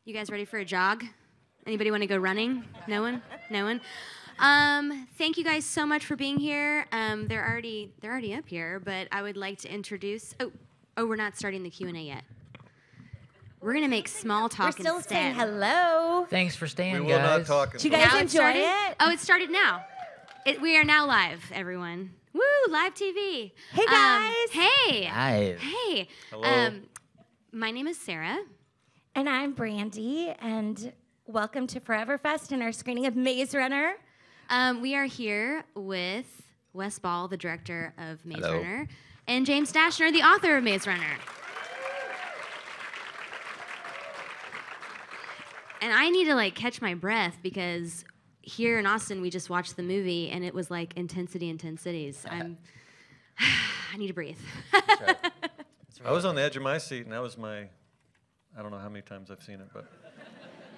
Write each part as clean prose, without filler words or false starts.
You guys ready for a jog? Anybody want to go running? No one? No one? Thank you guys so much for being here. They're already up here, but I would like to introduce. Oh, we're not starting the Q&A yet. We're gonna make small talk instead. We're still saying hello. Thanks for staying, guys. We will not talk. Did you guys enjoy it? Oh, it started now. We are now live, everyone. Woo, live TV. Hey, guys. Hey. Live. Hey. Hello. My name is Sarah. And I'm Brandy, and welcome to Forever Fest and our screening of Maze Runner. We are here with Wes Ball, the director of Maze Hello. Runner, and James Dashner, the author of Maze Runner. And I need to catch my breath because here in Austin we just watched the movie and it was like intensities. I need to breathe. That's right. I was on the edge of my seat, and that was I don't know how many times I've seen it, but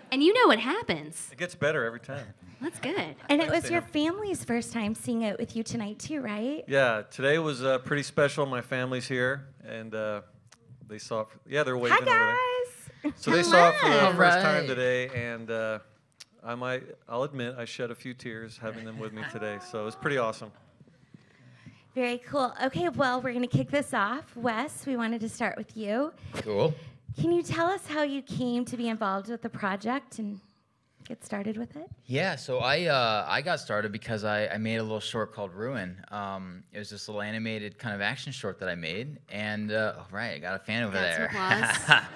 And you know what happens. it gets better every time. That's good. And it was your family's first time seeing it with you tonight, too, right? Yeah, today was pretty special. My family's here, and they saw it. They're waving over there. Hi, guys. So they saw it for the Hello. first time Right. today, and I'll admit I shed a few tears having them with me today. So it was pretty awesome. Very cool. Okay, well, we're going to kick this off. Wes, we wanted to start with you. Cool. Can you tell us how you came to be involved with the project and get started with it? Yeah, so I got started because I made a little short called Ruin. It was this little animated kind of action short that I made, and right, I got a fan over Got some there.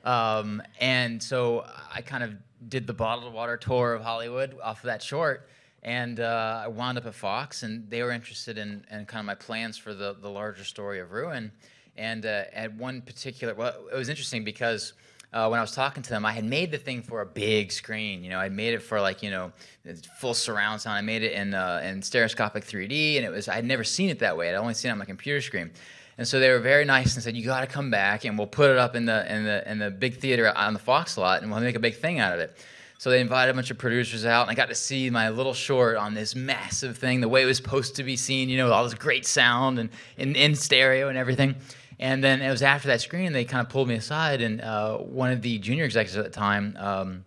applause. And so I kind of did the bottled water tour of Hollywood off of that short, and I wound up at Fox, and they were interested in kind of my plans for the larger story of Ruin. And at one particular, well, it was interesting because when I was talking to them, I had made the thing for a big screen. I made it for full surround sound. I made it in stereoscopic 3D, and I had never seen it that way. I'd only seen it on my computer screen. And so they were very nice and said, "You got to come back, and we'll put it up in the big theater on the Fox lot, and we'll make a big thing out of it." So they invited a bunch of producers out, and I got to see my little short on this massive thing, the way it was supposed to be seen, with all this great sound and in stereo and everything. And then it was after that screening, they kind of pulled me aside, and one of the junior executives at the time,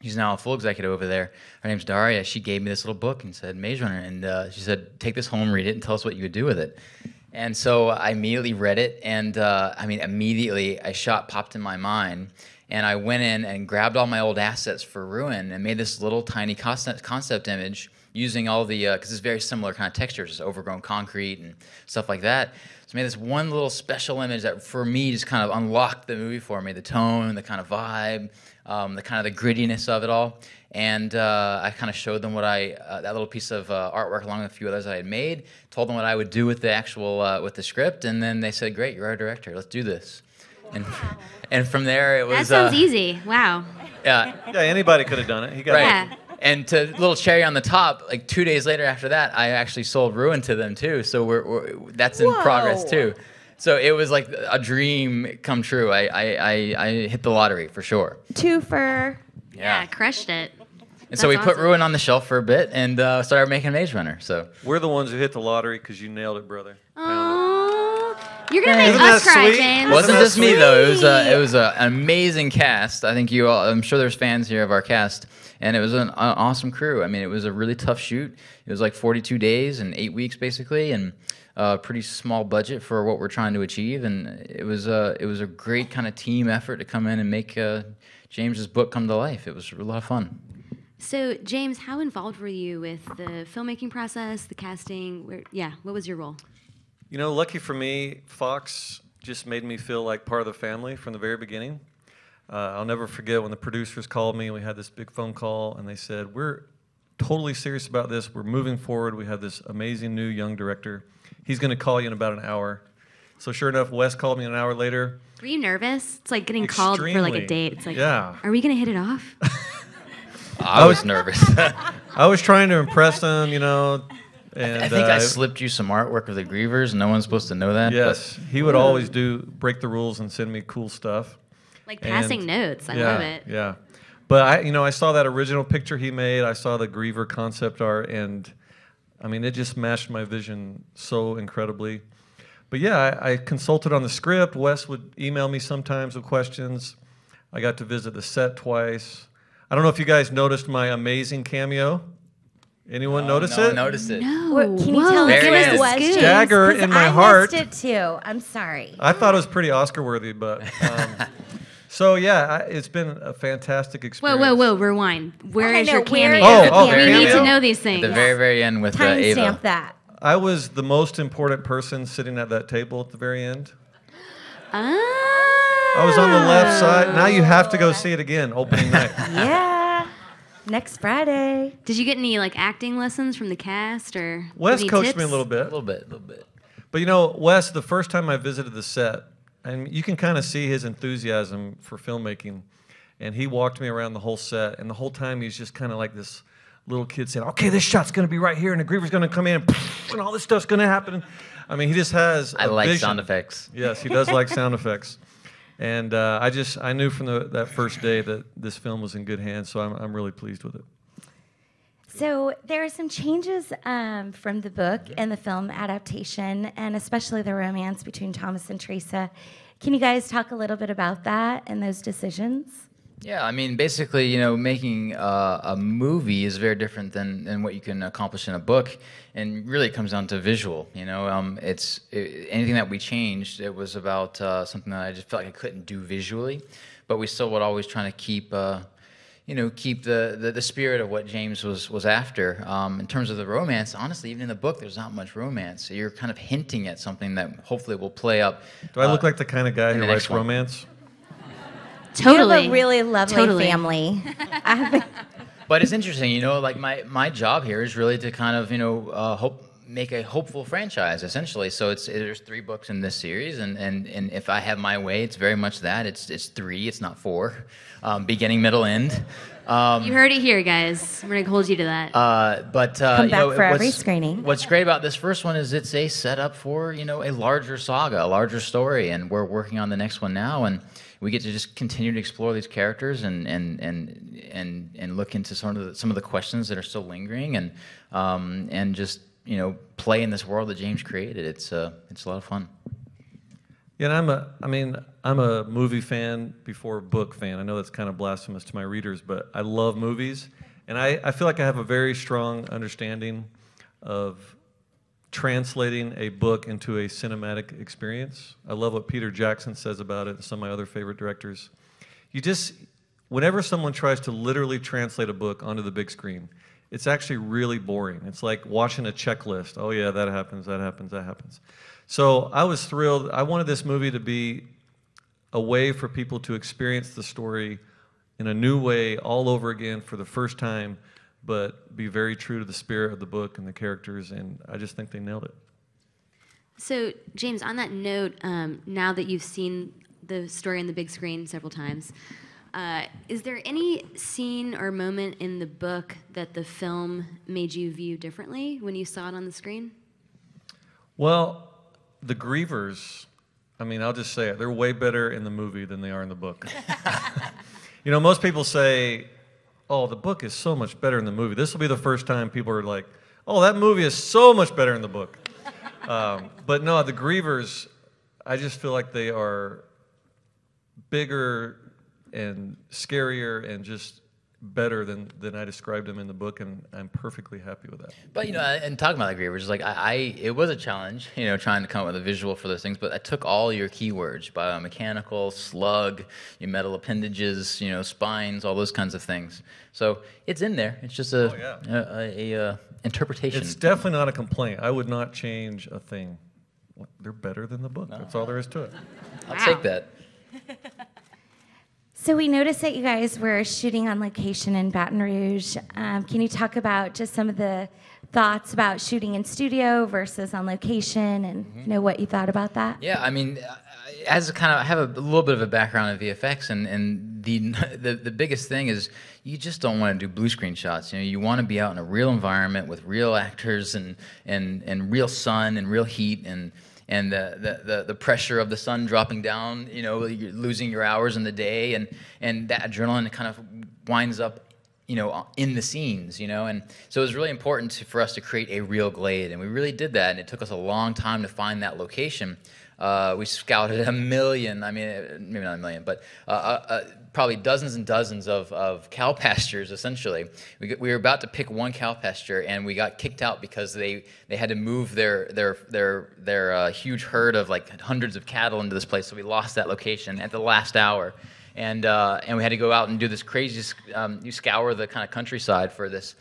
she's now a full executive over there, her name's Daria, she gave me this little book and said, Maze Runner, and she said, take this home, read it, and tell us what you would do with it. And so I immediately read it, and immediately a shot popped in my mind, and I went in and grabbed all my old assets for Ruin and made this little tiny concept image using all the, because it's very similar kind of textures, just overgrown concrete and stuff like that. So I made this one little special image that for me just kind of unlocked the movie for me, the tone, the kind of vibe, the kind of the grittiness of it all. And I kind of showed them what that little piece of artwork along with a few others I had made, told them what I would do with the actual, with the script, and then they said, great, you're our director, let's do this. And from there it was... That sounds easy. Wow. Yeah. Yeah, anybody could have done it. He got Right. Yeah. And to little cherry on the top, 2 days later after that, I actually sold Ruin to them too. So that's in progress too. So it was like a dream come true. I hit the lottery for sure. Twofer. Yeah, crushed it. And so we That's put awesome. Ruin on the shelf for a bit and started making Maze Runner. So We're the ones who hit the lottery because you nailed it, brother. Aww. You're gonna make Isn't us that cry, sweet? James. Wasn't wasn't just me though. It was sweet? an amazing cast. I think you all. I'm sure there's fans here of our cast, and it was an awesome crew. I mean, it was a really tough shoot. It was 42 days and 8 weeks basically, and a pretty small budget for what we're trying to achieve. And it was a great kind of team effort to come in and make James's book come to life. It was a lot of fun. So, James, how involved were you with the filmmaking process, the casting? What was your role? Lucky for me, Fox just made me feel like part of the family from the very beginning. I'll never forget when the producers called me and we had this big phone call and they said, we're totally serious about this. We're moving forward. We have this amazing new young director. He's going to call you in about an hour. So sure enough, Wes called me an hour later. Were you nervous? It's like getting called for a Extremely. date. It's like, Yeah. are we going to hit it off? I was nervous. I was trying to impress him, And I think I slipped you some artwork of the Grievers. No one's supposed to know that. Yes, he would always break the rules and send me cool stuff. Like passing And- notes. I yeah, love it. Yeah, but I saw that original picture he made. I saw the Griever concept art, and it just matched my vision so incredibly. But yeah, I consulted on the script. Wes would email me sometimes with questions. I got to visit the set twice. I don't know if you guys noticed my amazing cameo. Anyone notice no it? one noticed it. No. What, can you Whoa, tell us Very what it good. was, James? Dagger 'Cause in my I heart. missed it too. I'm sorry. I thought it was pretty Oscar-worthy, but so yeah, it's been a fantastic Whoa, experience. whoa, rewind. Where I is know, your where cameo? is Oh, the we need cameo? to know these At things. the very, very end with Ava. Timestamp that. I was the most important person sitting at that table at the very end. Ah. I was on the left side. Now you have to go see it again, opening night. Yeah. Next Friday. Did you get any like acting lessons from the cast or Wes any coached tips? me a little A bit. little bit. But you know, Wes, the first time I visited the set, and you can kind of see his enthusiasm for filmmaking, and he walked me around the whole set, and the whole time he's just kind of like this little kid saying, okay, this shot's going to be right here, and the Griever's going to come in, and all this stuff's going to happen. I mean, he just has I a like vision. sound effects. Yes, he does like sound effects. And I knew from that first day that this film was in good hands, so I'm really pleased with it. So there are some changes from the book and the film adaptation, and especially the romance between Thomas and Teresa. Can you guys talk a little bit about that and those decisions? Yeah, I mean, basically, you know, making a movie is very different than what you can accomplish in a book, and really it comes down to visual. You know, anything that we changed, it was about something that I just felt like I couldn't do visually, but we still would always try to keep the spirit of what James was after. In terms of the romance, honestly, even in the book, there's not much romance. So you're kind of hinting at something that hopefully will play up. Do I look like the kind of guy in who the writes next one. romance? Totally. You have a really lovely Totally. family. But it's interesting, you know, like my job here is really to kind of, you know, make a hopeful franchise, essentially. So there's 3 books in this series, and if I have my way, it's very much that. It's 3, it's not 4. Beginning, middle, end. You heard it here, guys. We're gonna hold you to that. Come you back know, for every what's- screening. What's great about this first one is it's a setup for, you know, a larger saga, a larger story, and we're working on the next one now, and we get to just continue to explore these characters and look into some of the questions that are still lingering, and just, you know, play in this world that James created. It's a lot of fun. Yeah, and I'm a movie fan before a book fan. I know that's kind of blasphemous to my readers, but I love movies, and I feel like I have a very strong understanding of translating a book into a cinematic experience. I love what Peter Jackson says about it, and some of my other favorite directors. Whenever someone tries to literally translate a book onto the big screen, it's actually really boring. It's like watching a checklist. Oh yeah, that happens, that happens, that happens. So I was thrilled. I wanted this movie to be a way for people to experience the story in a new way all over again for the first time, but be very true to the spirit of the book and the characters, and I just think they nailed it. So, James, on that note, now that you've seen the story on the big screen several times, is there any scene or moment in the book that the film made you view differently when you saw it on the screen? Well, the Grievers, I mean, I'll just say it, they're way better in the movie than they are in the book. You know, most people say, oh, the book is so much better in the movie. This will be the first time people are like, oh, that movie is so much better in the book. But no, the Grievers, I just feel like they are bigger and scarier and just better than I described them in the book, and I'm perfectly happy with that. But, you know, and talking about the Grievers, like it was a challenge, you know, trying to come up with a visual for those things. But I took all your keywords: biomechanical, slug, your metal appendages, you know, spines, all those kinds of things. So it's in there. It's just a interpretation. It's definitely not a complaint. I would not change a thing. They're better than the book. No. That's all there is to it. I'll take that. So we noticed that you guys were shooting on location in Baton Rouge. Can you talk about just some of the thoughts about shooting in studio versus on location, and you know what you thought about that? Yeah, I mean, I have a little bit of a background in VFX, and the biggest thing is you just don't want to do blue screen shots. You know, you want to be out in a real environment with real actors and real sun and real heat and the pressure of the sun dropping down. You know, you're losing your hours in the day, and that adrenaline kind of winds up, you know, in the scenes, you know, and so it was really important for us to create a real glade, and we really did that, and it took us a long time to find that location. We scouted a million, I mean, maybe not a million, but probably dozens and dozens of cow pastures. Essentially, we were about to pick one cow pasture, and we got kicked out because they had to move their huge herd of like hundreds of cattle into this place. So we lost that location at the last hour, and we had to go out and do this crazy. You scour the kind of countryside for this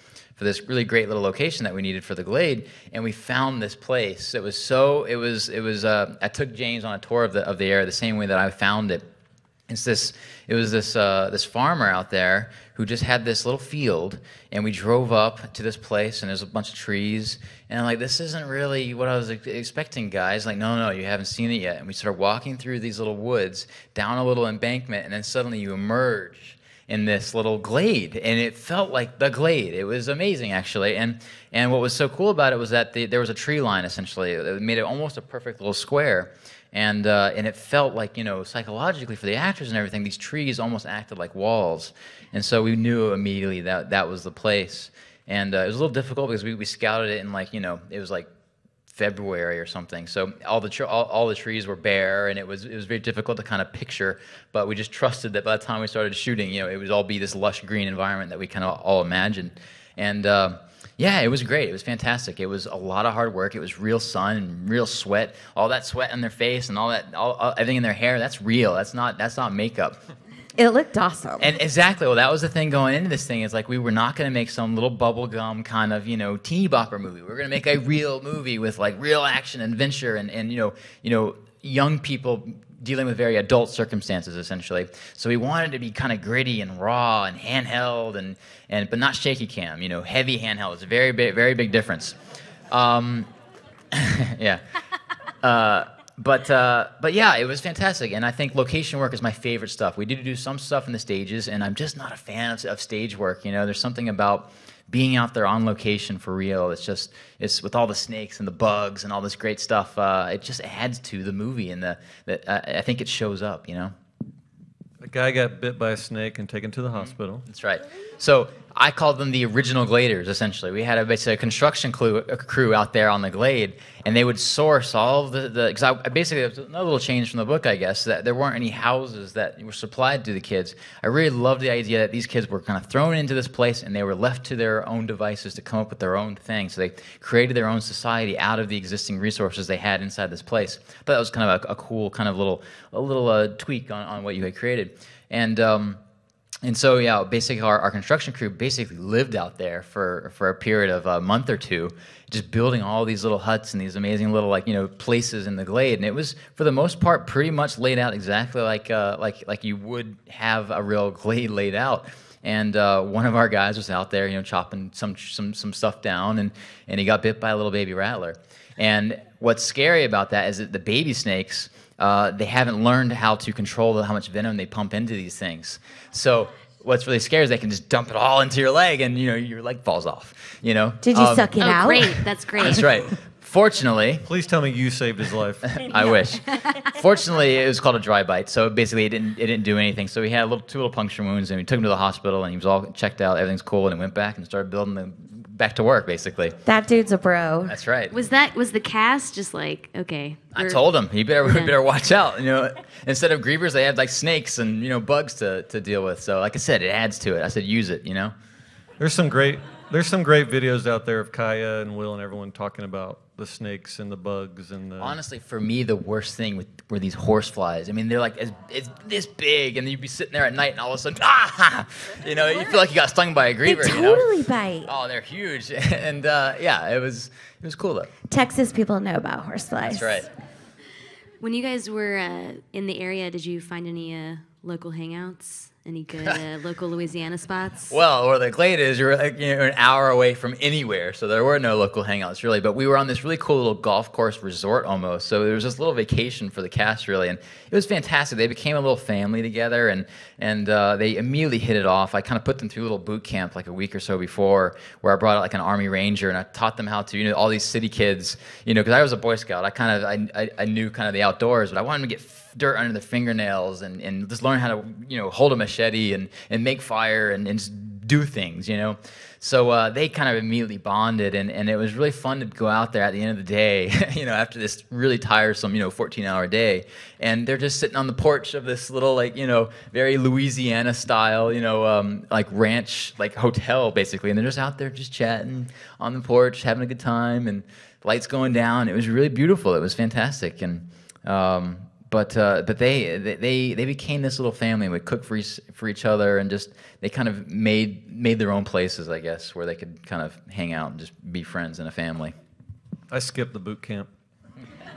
really great little location that we needed for the glade, and we found this place. It was I took James on a tour of the area the same way that I found it. It was this farmer out there who just had this little field, and we drove up to this place, and there's a bunch of trees, and I'm like, this isn't really what I was expecting, guys. Like, no, you haven't seen it yet. And we started walking through these little woods, down a little embankment, and then suddenly you emerge in this little glade, and it felt like the glade. It was amazing, actually, and what was so cool about it was that there was a tree line, essentially. It made it almost a perfect little square, and it felt like, psychologically for the actors and everything, these trees almost acted like walls, and so we knew immediately that was the place. And it was a little difficult because we scouted it in it was like February or something, so all the trees were bare, and it was very difficult to kind of picture. But we just trusted that by the time we started shooting, it would all be this lush green environment that we kind of all imagined. And yeah, it was great. It was fantastic. It was a lot of hard work. It was real sun and real sweat. All that sweat on their face and everything in their hair. That's real. That's not makeup. It looked awesome. And exactly. Well, that was the thing going into this thing. Is like we were not going to make some little bubblegum kind of teeny bopper movie. We were going to make a real movie with like real action and adventure and young people dealing with very adult circumstances, essentially. So we wanted to be kind of gritty and raw and handheld but not shaky cam. Heavy handheld. It's a very big difference. Yeah. But yeah, it was fantastic, and I think location work is my favorite stuff. We did do some stuff in the stages, and I'm just not a fan of stage work. There's something about being out there on location for real. It's with all the snakes and the bugs and all this great stuff. It just adds to the movie, and I think it shows up. A guy got bit by a snake and taken to the hospital. That's right. So I called them the original gladers, essentially. We had basically a construction crew out there on the glade, and they would source all of because basically, there was another little change from the book, I guess, that there weren't any houses that were supplied to the kids. I really loved the idea that these kids were kind of thrown into this place, and they were left to their own devices to come up with their own thing. So they created their own society out of the existing resources they had inside this place. I thought that was kind of a cool kind of little tweak on what you had created. And so, yeah, basically our construction crew basically lived out there for a period of a month or two, just building all these little huts and these amazing little places in the glade. And it was, for the most part, pretty much laid out exactly like you would have a real glade laid out. And one of our guys was out there, chopping some stuff down, and he got bit by a little baby rattler. And what's scary about that is that the baby snakes, they haven't learned how to control how much venom they pump into these things. So what's really scary is they can just dump it all into your leg, and your leg falls off. Did you suck it out? Great, that's great. That's right. Fortunately, please tell me you saved his life. I wish. Fortunately, it was called a dry bite, so basically it didn't do anything. So we had two little puncture wounds, and we took him to the hospital, and he was all checked out. Everything's cool, and he went back and started building them back to work, basically. That dude's a bro. That's right. Was the cast just like, okay? I told him he better watch out. Instead of Grievers, they had like snakes and bugs to deal with. So like I said, it adds to it. I said use it. There's some great videos out there of Kaya and Will and everyone talking about the snakes and the bugs and the... Honestly, for me, the worst thing were these horse flies. I mean, they're like it's this big, and you'd be sitting there at night, and all of a sudden, you feel like you got stung by a griever. They totally bite. Oh, they're huge, and yeah, it was cool though. Texas people know about horseflies. That's right. When you guys were in the area, did you find any local hangouts? Any good local Louisiana spots? Well, where the glade is, you're an hour away from anywhere, so there were no local hangouts really. But we were on this really cool little golf course resort almost, so there was this little vacation for the cast really, and it was fantastic. They became a little family together, and they immediately hit it off. I kind of put them through a little boot camp like a week or so before, where I brought out like an Army Ranger, and I taught them how to, all these city kids, because I was a Boy Scout. I knew kind of the outdoors, but I wanted them to get dirt under their fingernails and just learn how to hold a machete and make fire and just do things. So they kind of immediately bonded, and it was really fun to go out there at the end of the day, after this really tiresome, 14-hour day, and they're just sitting on the porch of this little, very Louisiana style, ranch, hotel, basically, and they're just out there just chatting on the porch, having a good time, and lights going down. It was really beautiful. It was fantastic, and but they became this little family. We cooked for each other, and just they kind of made their own places, I guess, where they could kind of hang out and just be friends in a family. I skipped the boot camp.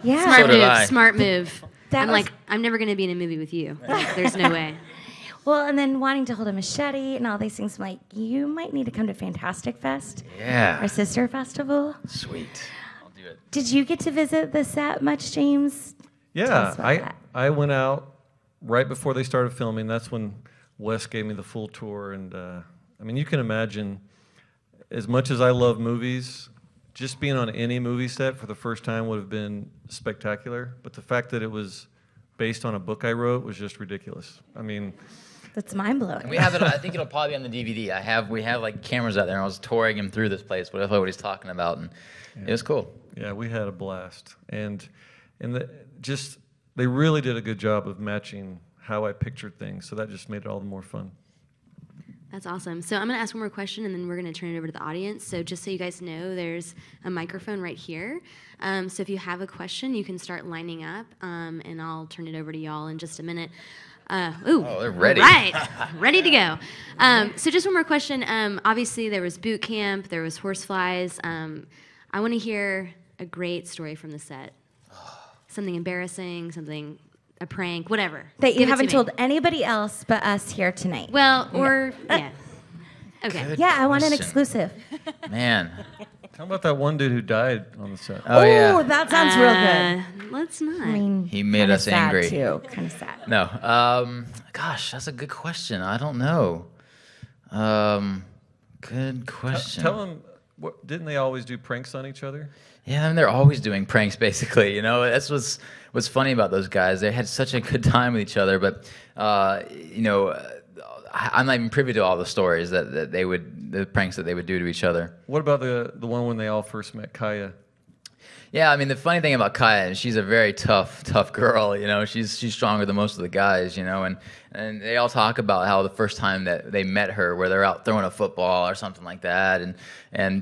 Yeah. Smart move. I'm never going to be in a movie with you. There's no way. Well, and then wanting to hold a machete and all these things, you might need to come to Fantastic Fest. Yeah. Our sister festival. Sweet. I'll do it. Did you get to visit the set much, James? Yeah, I went out right before they started filming. That's when Wes gave me the full tour. And, you can imagine, as much as I love movies, just being on any movie set for the first time would have been spectacular. But the fact that it was based on a book I wrote was just ridiculous. That's mind-blowing. And we have it. I think it'll probably be on the DVD. We have cameras out there, and I was touring him through this place, what he's talking about, and it was cool. Yeah, we had a blast, and they really did a good job of matching how I pictured things. So that just made it all the more fun. That's awesome. So I'm going to ask one more question, and then we're going to turn it over to the audience. So just so you guys know, there's a microphone right here. So if you have a question, you can start lining up, and I'll turn it over to y'all in just a minute. They're ready. All right, ready to go. So just one more question. Obviously, there was boot camp. There was horseflies. I want to hear a great story from the set. Something embarrassing, a prank, whatever. That you haven't told anybody else but us here tonight. Well, yeah. Okay. Good I want an question. exclusive. Man. How about that one dude who died on the set? Oh, yeah. That sounds real good. Let's not. He made us angry. Too. Kind of sad. No. Gosh, that's a good question. I don't know. Good question. Tell him, didn't they always do pranks on each other? Yeah, they're always doing pranks, basically. That's what's funny about those guys. They had such a good time with each other, but I'm not even privy to all the stories the pranks that they would do to each other. What about the one when they all first met Kaya? Yeah, the funny thing about Kaya is she's a very tough girl. She's stronger than most of the guys. And they all talk about how the first time that they met her, where they're out throwing a football or something like that, and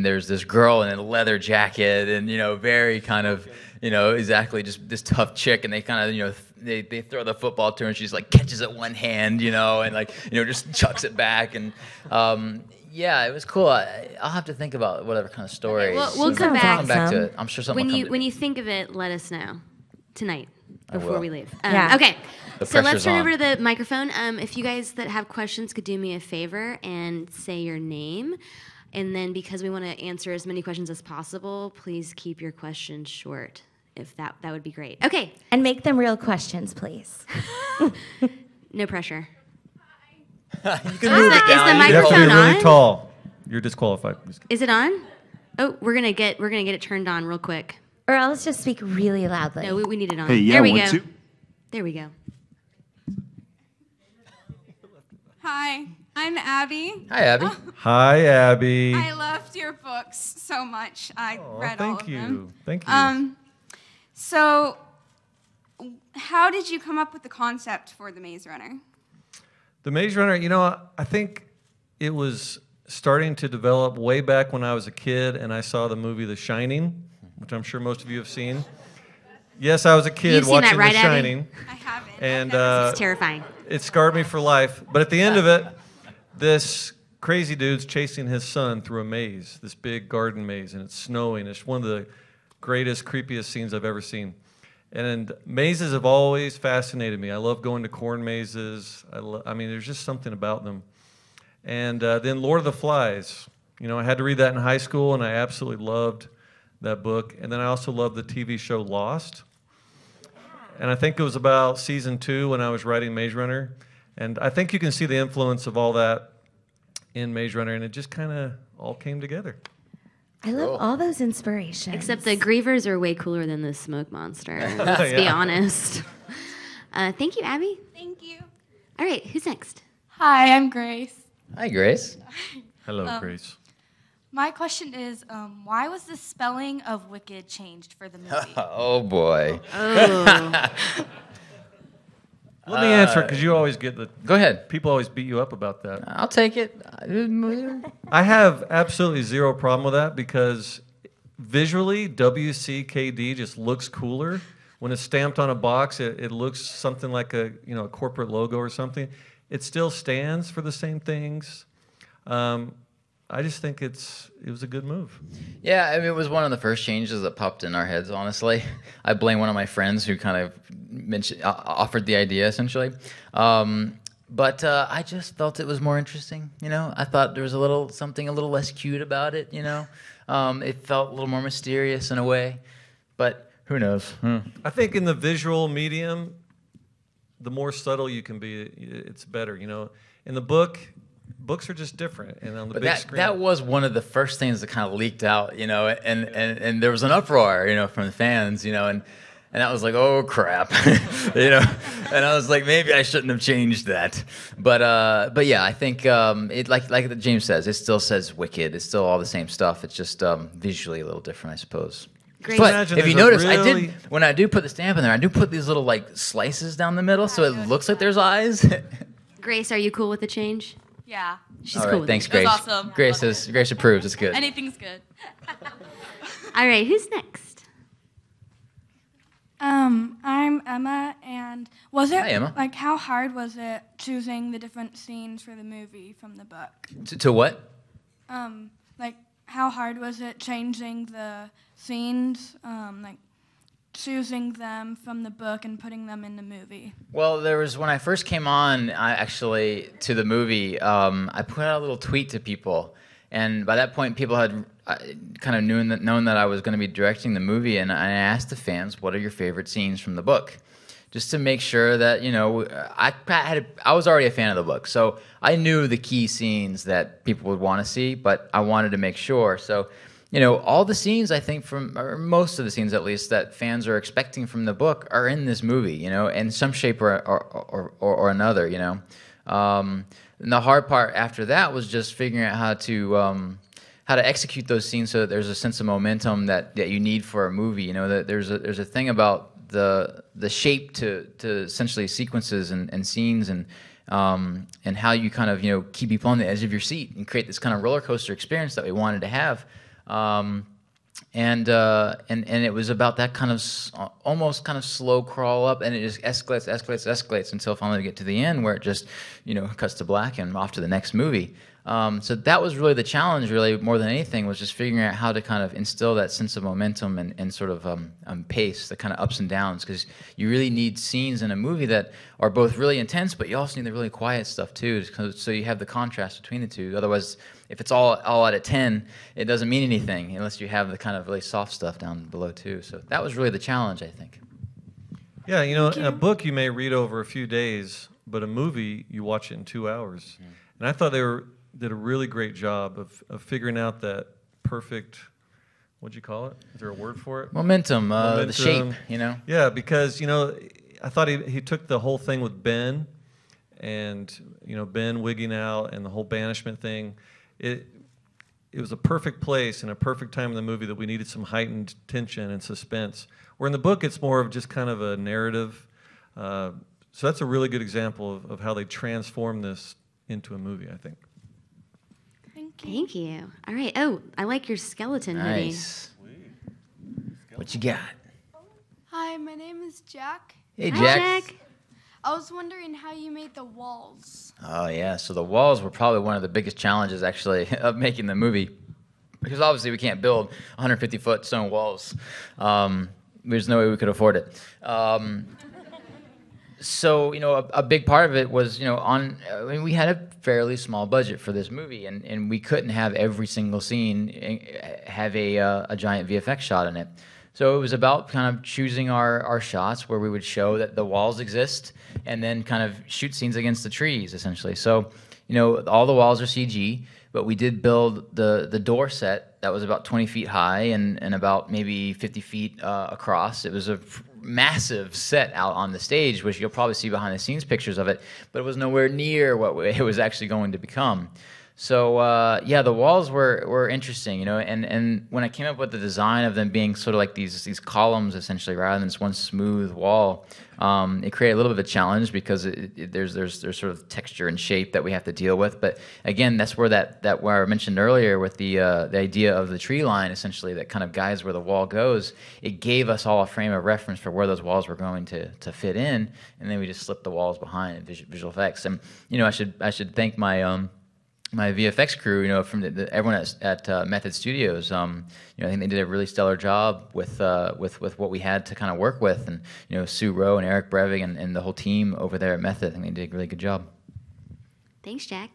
there's this girl in a leather jacket, and very kind of exactly just this tough chick, and they kind of they throw the football to her, and she's catches it one hand, and just chucks it back, and yeah, it was cool. I'll have to think about whatever kind of story. Okay, we'll come back. I'll come back to it. I'm sure something will come to when you think of it, let us know tonight before we leave. Yeah. Okay. The So let's pressure's turn on. over to the microphone. If you guys that have questions could do me a favor and say your name. And then because we want to answer as many questions as possible, please keep your questions short. If that would be great. Okay. And make them real questions, please. No pressure. You can move it Is the down. You have to be microphone really on? tall. You're disqualified. Is it on? Oh, we're gonna get it turned on real quick. Or else just speak really loudly. No, we need it on. Hey, yeah, there we one, go. two. There we go. Hi, I'm Abby. Hi, Abby. Hi, Abby. I loved your books so much. I read all of them. Thank you. So, how did you come up with the concept for The Maze Runner? The Maze Runner, I think it was starting to develop way back when I was a kid, and I saw the movie The Shining, which I'm sure most of you have seen. Yes, I was a kid You've seen watching that, right, The Abby? Shining. I haven't. And It's terrifying. it scarred me for life. But at the end of it, this crazy dude's chasing his son through a maze, this big garden maze, and it's snowing. It's one of the greatest, creepiest scenes I've ever seen. And mazes have always fascinated me. I love going to corn mazes. There's just something about them. And then Lord of the Flies. I had to read that in high school, and I absolutely loved that book. And then I also loved the TV show Lost. And I think it was about season 2 when I was writing Maze Runner. And I think you can see the influence of all that in Maze Runner, and it just kind of all came together. I love all those inspirations. Except the Grievers are way cooler than the smoke monster. Let's be honest. Thank you, Abby. Thank you. All right, who's next? Hi, I'm Grace. Hi, Grace. Hello, Grace. My question is, why was the spelling of Wicked changed for the movie? Oh boy. Oh. Let me answer it because you always get the. Go ahead. People always beat you up about that. I'll take it. I have absolutely zero problem with that because visually, WCKD just looks cooler. When it's stamped on a box, it looks something like a corporate logo or something. It still stands for the same things. I just think it was a good move. Yeah, I mean, it was one of the first changes that popped in our heads, honestly. I blame one of my friends who kind of offered the idea, essentially. But I just felt it was more interesting, I thought there was something a little less cute about it, It felt a little more mysterious in a way, but who knows? I think in the visual medium, the more subtle you can be, it's better, In the books are just different, and on the big screen. That was one of the first things that kind of leaked out, and there was an uproar, from the fans, and I was like, oh crap, and I was like, maybe I shouldn't have changed that, but yeah, I think it like James says, it still says Wicked, it's still all the same stuff, it's just visually a little different, I suppose. Great. But if you notice, when I do put the stamp in there, I do put these little slices down the middle, so it looks like there's eyes. Grace, are you cool with the change? Yeah. She's All cool right, with thanks, it. Grace. It was awesome. Grace approves. It's good. Anything's good. All right, who's next? I'm Emma, and was it Hi, Emma. how hard was it choosing the different scenes for the movie from the book? To what? How hard was it changing the scenes, choosing them from the book and putting them in the movie? Well, there was when I first came on, to the movie. I put out a little tweet to people, and by that point, people had kind of known that I was going to be directing the movie, and I asked the fans, "What are your favorite scenes from the book?" Just to make sure that I was already a fan of the book, so I knew the key scenes that people would want to see, but I wanted to make sure. So, all the scenes I think or most of the scenes at least that fans are expecting from the book are in this movie, in some shape or another, And the hard part after that was just figuring out how to execute those scenes so that there's a sense of momentum that you need for a movie. That there's a thing about the shape to essentially sequences and scenes and how you kind of keep people on the edge of your seat and create this kind of roller coaster experience that we wanted to have. And it was about that kind of almost kind of slow crawl up, and it just escalates until finally we get to the end where it just cuts to black and off to the next movie. So that was really the challenge, really more than anything, was just figuring out how to kind of instill that sense of momentum and sort of pace, the kind of ups and downs, because you really need scenes in a movie that are both really intense, but you also need the really quiet stuff too, so you have the contrast between the two. Otherwise, if it's all at a 10, it doesn't mean anything unless you have the kind of really soft stuff down below too. So that was really the challenge, I think. Yeah, in a book you may read over a few days, but a movie you watch it in 2 hours. Mm. And I thought they did a really great job of figuring out that perfect, what'd you call it? Is there a word for it? Momentum. The shape, Yeah, because, I thought he took the whole thing with Ben and, Ben wigging out and the whole banishment thing. It was a perfect place and a perfect time in the movie that we needed some heightened tension and suspense. Where in the book, it's more of just kind of a narrative. So that's a really good example of how they transform this into a movie, I think. Thank you. All right. Oh, I like your skeleton hoodie. Nice. What you got? Hi, my name is Jack. Hey, Hi, Jack. Jack. I was wondering how you made the walls. Oh, yeah. So the walls were probably one of the biggest challenges, actually, of making the movie. Because obviously we can't build 150-foot stone walls. There's no way we could afford it. So, a big part of it was, we had a fairly small budget for this movie, and we couldn't have every single scene have a giant VFX shot in it. So it was about kind of choosing our shots where we would show that the walls exist and then kind of shoot scenes against the trees, essentially. So, all the walls are CG, but we did build the door set that was about 20 feet high and about maybe 50 feet across. It was a massive set out on the stage, which you'll probably see behind the scenes pictures of it, but it was nowhere near what it was actually going to become. So yeah, the walls were interesting, you know, and when I came up with the design of them being sort of like these columns essentially, rather than just one smooth wall, it created a little bit of a challenge because there's sort of texture and shape that we have to deal with. But again, that's where where I mentioned earlier with the idea of the tree line essentially that kind of guides where the wall goes. It gave us all a frame of reference for where those walls were going to fit in, and then we just slipped the walls behind in visual effects. And you know, I should thank my VFX crew, you know, from everyone at Method Studios. You know, I think they did a really stellar job with what we had to kind of work with, and you know, Sue Rowe and Eric Brevig and the whole team over there at Method. I think they did a really good job. Thanks, Jack.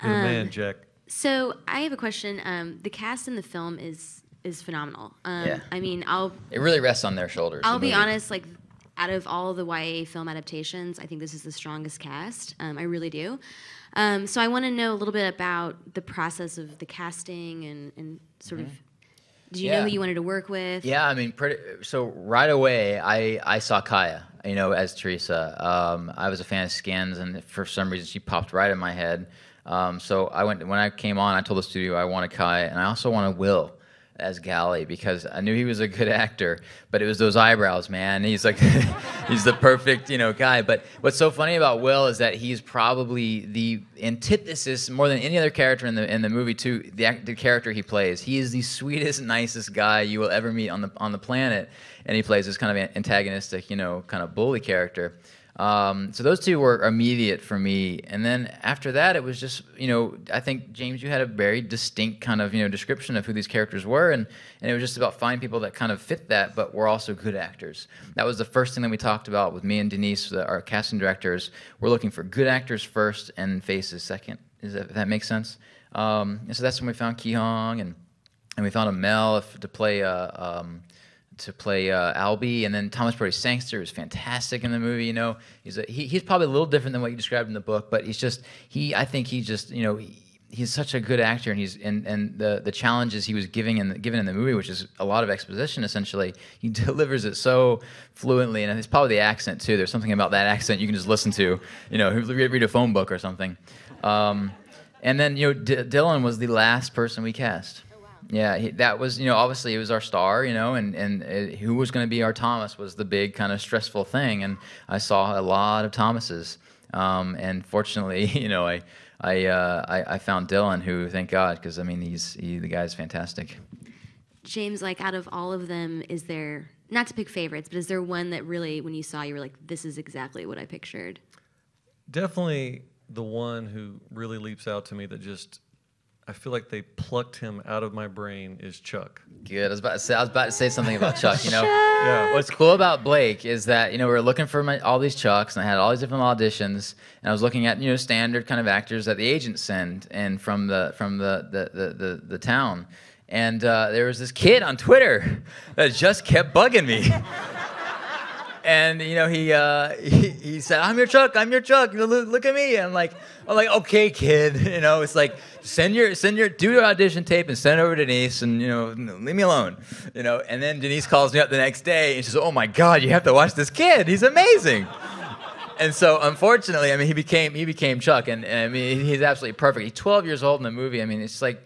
You're the man, Jack. So I have a question. The cast in the film is phenomenal. Yeah. I mean, It really rests on their shoulders. I'll be movie. honest, like, out of all the YA film adaptations, I think this is the strongest cast. I really do. So I want to know a little bit about the process of the casting and sort of, did you know who you wanted to work with? Yeah, I mean, so right away, I saw Kaya, you know, as Teresa. I was a fan of Skins, and for some reason, she popped right in my head. So when I came on, I told the studio I wanted Kaya, and I also wanted Will as Gally because I knew he was a good actor, but it was those eyebrows, man. He's like, he's the perfect, you know, guy. But what's so funny about Will is that he's probably the antithesis more than any other character in the movie too. The character he plays, he is the sweetest, nicest guy you will ever meet on the planet, and he plays this kind of antagonistic, you know, kind of bully character. So those two were immediate for me, and then after that, it was just, you know, I think James, you had a very distinct kind of, you know, description of who these characters were, and it was just about finding people that kind of fit that, but were also good actors. That was the first thing that we talked about with me and Denise, our casting directors. We're looking for good actors first and faces second. If that makes sense? And so that's when we found Ki Hong, and we found Amel to play Albie, and then Thomas Brody Sangster was fantastic in the movie. You know, he's probably a little different than what you described in the book, but I think you know, he's such a good actor, and the challenges he was given in the movie, which is a lot of exposition essentially, he delivers it so fluently, and it's probably the accent too. There's something about that accent you can just listen to, you know, read a phone book or something. And then, you know, Dylan was the last person we cast. Yeah, that was, you know, obviously it was our star, you know, and who was going to be our Thomas was the big kind of stressful thing, and I saw a lot of Thomases, and fortunately, you know, I found Dylan, who, thank God, because I mean the guy's fantastic. James, like, out of all of them, is there, not to pick favorites, but is there one that really, when you saw, you were like, this is exactly what I pictured? Definitely the one who really leaps out to me that just, I feel like they plucked him out of my brain is Chuck. Good. I was about to say something about Chuck. You know, Yeah. what's cool about Blake is that, you know, we were looking for all these Chucks, and I had all these different auditions, and I was looking at, you know, standard kind of actors that the agents send and from the town, and there was this kid on Twitter that just kept bugging me. And you know, he said, "I'm your Chuck. You know, look at me." And I'm like, "Okay, kid." You know, it's like do your audition tape and send it over to Denise, and you know, leave me alone. You know. And then Denise calls me up the next day and she says, "Oh my God, you have to watch this kid. He's amazing." And so, unfortunately, I mean, he became Chuck, and I mean, he's absolutely perfect. He's 12 years old in the movie. I mean, it's like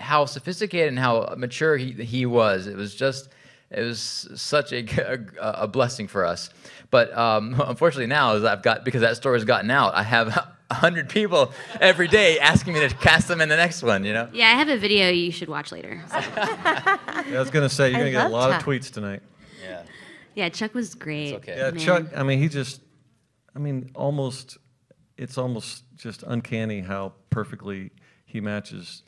how sophisticated and how mature he was. It was such a blessing for us. But unfortunately now, because that story's gotten out, I have 100 people every day asking me to cast them in the next one, you know? Yeah, I have a video you should watch later. Yeah, I was going to say, you're going to get a lot of tweets tonight. Yeah. Yeah, Chuck was great. It's okay. Yeah, man. Chuck, I mean, it's almost just uncanny how perfectly he matches.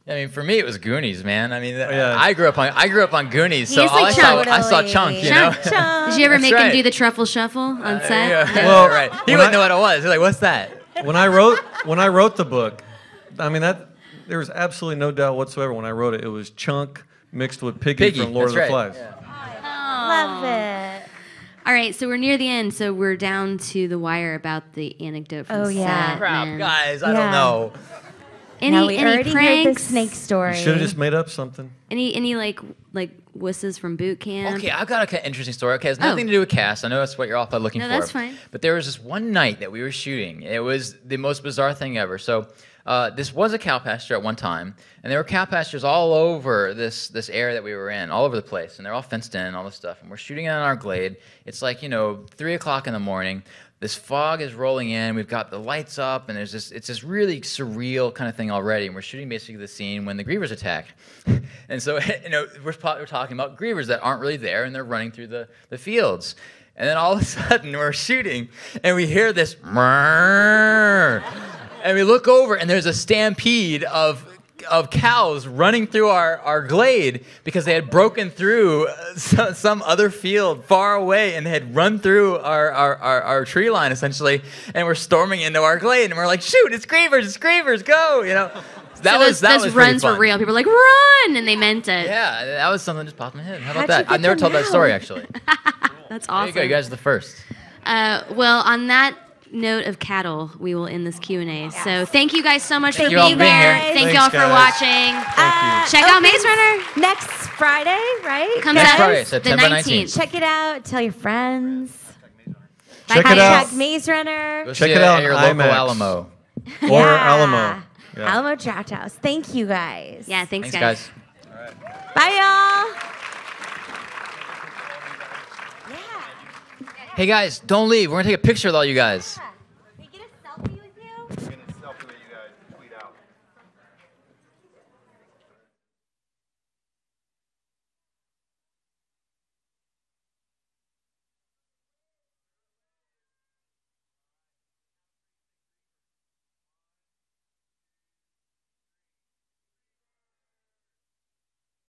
I mean, for me, it was Goonies, man. I mean, yeah. I grew up on Goonies, so He's all like I saw Chunk, you know? Did you ever That's make him right. do the truffle shuffle on set? Yeah. Well, right. He when wouldn't know what it was. He's like, "What's that?" When I wrote the book, I mean, there was absolutely no doubt whatsoever when I wrote it. It was Chunk mixed with Piggy from Lord of the that's Flies. right. Love it. All right, so we're near the end, so we're down to the wire about the anecdote from Oh, the yeah. set. Crap, man. guys, I Yeah. don't know. Now, we already heard the pranks? snake story. You should have just made up something. Any like wusses from boot camp? Okay, I've got an interesting story. Okay, it's nothing to do with cast. I know that's what you're all probably looking No, for. that's fine. But there was this one night that we were shooting. It was the most bizarre thing ever. So this was a cow pasture at one time, and there were cow pastures all over this area that we were in, all over the place, and they're all fenced in and all this stuff. And we're shooting it on our glade. It's like 3 o'clock in the morning. This fog is rolling in. We've got the lights up, and it's this really surreal kind of thing already. And we're shooting basically the scene when the Grievers attack. And so we're talking about Grievers that aren't really there, and they're running through the fields. And then all of a sudden, we're shooting, and we hear this, and we look over, and there's a stampede of cows running through our glade because they had broken through some other field far away and had run through our tree line, essentially, and we're storming into our glade, and we're like, shoot, it's Grievers, go, Those runs were real. People were like, run, and they meant it. Yeah, that was something that just popped in my head. How about How'd that? you get I've never them told that out? story, actually. That's There awesome. you go. You guys are the first. Well, on that note of cattle, we will end this Q&A. So thank you guys so much for Thank you all being being here. here. Thank Thanks, y'all for guys. watching. Check out Maze Runner. Next Friday, right? Comes Next out Friday, the September 19th. Check it out. Tell your friends. Check it out. Hashtag Maze Runner. Go Check see it out at your on local IMAX. Alamo. Or Yeah. Alamo. Yeah. Alamo Draft House. Thank you guys. Yeah, thanks, Thanks, guys. Bye, y'all. Hey, guys, don't leave. We're going to take a picture with all you guys.